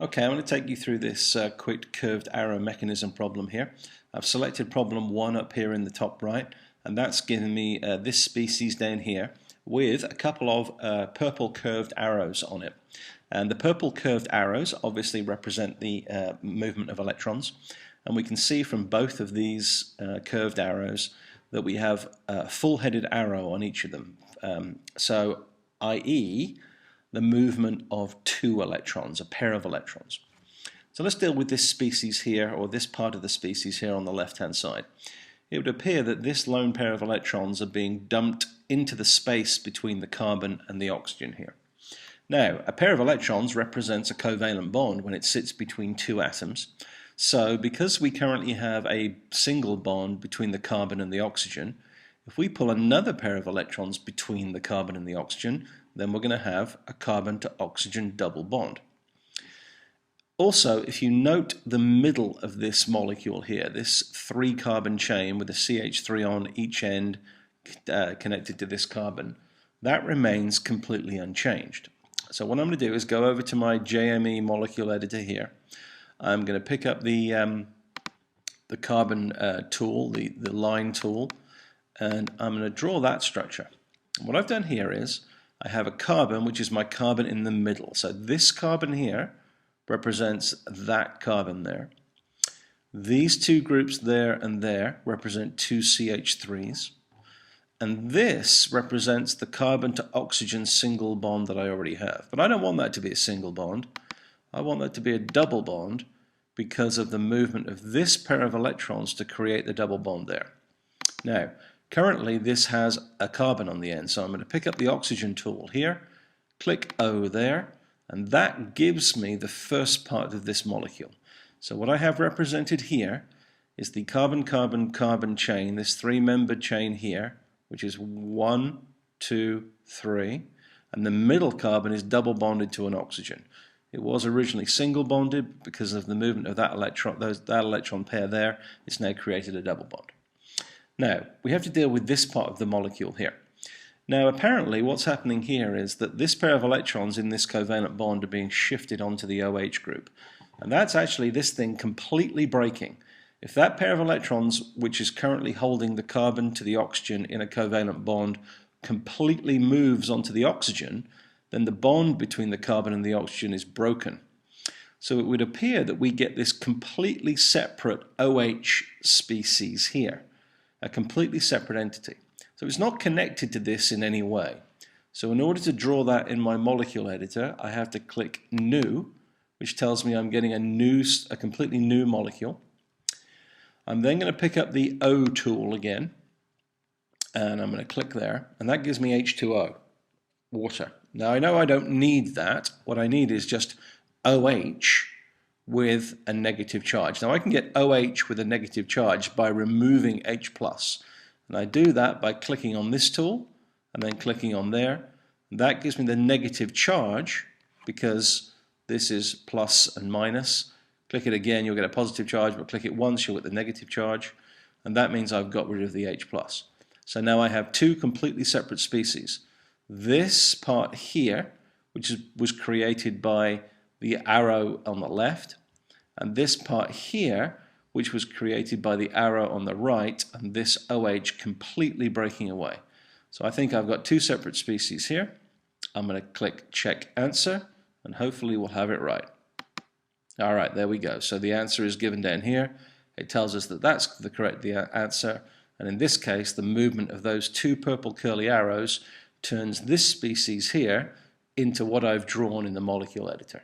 Okay, I'm going to take you through this quick curved arrow mechanism problem here. I've selected problem 1 up here in the top right, and that's given me this species down here with a couple of purple curved arrows on it. And the purple curved arrows obviously represent the movement of electrons, and we can see from both of these curved arrows that we have a full-headed arrow on each of them. So i.e. the movement of 2 electrons, a pair of electrons. So let's deal with this species here, or this part of the species here on the left-hand side. It would appear that this lone pair of electrons are being dumped into the space between the carbon and the oxygen here. Now, a pair of electrons represents a covalent bond when it sits between 2 atoms. So because we currently have a single bond between the carbon and the oxygen, if we pull another pair of electrons between the carbon and the oxygen, then we're going to have a carbon to oxygen double bond. Also, if you note the middle of this molecule here, this 3-carbon chain with a CH3 on each end connected to this carbon, that remains completely unchanged. So what I'm going to do is go over to my JME molecule editor here. I'm going to pick up the carbon tool, the line tool, and I'm going to draw that structure. What I've done here is I have a carbon, which is my carbon in the middle. So this carbon here represents that carbon there. These 2 groups there and there represent 2 CH3s. And this represents the carbon to oxygen single bond that I already have. But I don't want that to be a single bond. I want that to be a double bond because of the movement of this pair of electrons to create the double bond there. Now, currently this has a carbon on the end, so I'm going to pick up the oxygen tool here, click O there, and that gives me the first part of this molecule. So what I have represented here is the carbon-carbon-carbon chain, this 3-membered chain here, which is 1, 2, 3, and the middle carbon is double bonded to an oxygen. It was originally single bonded because of the movement of that electron pair there. It's now created a double bond. Now, we have to deal with this part of the molecule here. Now, apparently what's happening here is that this pair of electrons in this covalent bond are being shifted onto the OH group. And that's actually this thing completely breaking. If that pair of electrons, which is currently holding the carbon to the oxygen in a covalent bond, completely moves onto the oxygen, then the bond between the carbon and the oxygen is broken. So it would appear that we get this completely separate OH species here. A completely separate entity. So it's not connected to this in any way. So in order to draw that in my molecule editor, I have to click New, which tells me I'm getting a completely new molecule. I'm then going to pick up the O tool again, and I'm going to click there, and that gives me H2O, water. Now I know I don't need that. What I need is just OH with a negative charge. Now I can get OH with a negative charge by removing H+. And I do that by clicking on this tool and then clicking on there. That gives me the negative charge because this is plus and minus. Click it again, you'll get a positive charge, but click it once, you'll get the negative charge. And that means I've got rid of the H+. So now I have 2 completely separate species. This part here, which was created by the arrow on the left, and this part here, which was created by the arrow on the right, and this OH completely breaking away. So I think I've got 2 separate species here. I'm going to click Check Answer, and hopefully we'll have it right. Alright, there we go. So the answer is given down here. It tells us that that's the correct answer, and in this case, the movement of those 2 purple curly arrows turns this species here into what I've drawn in the molecule editor.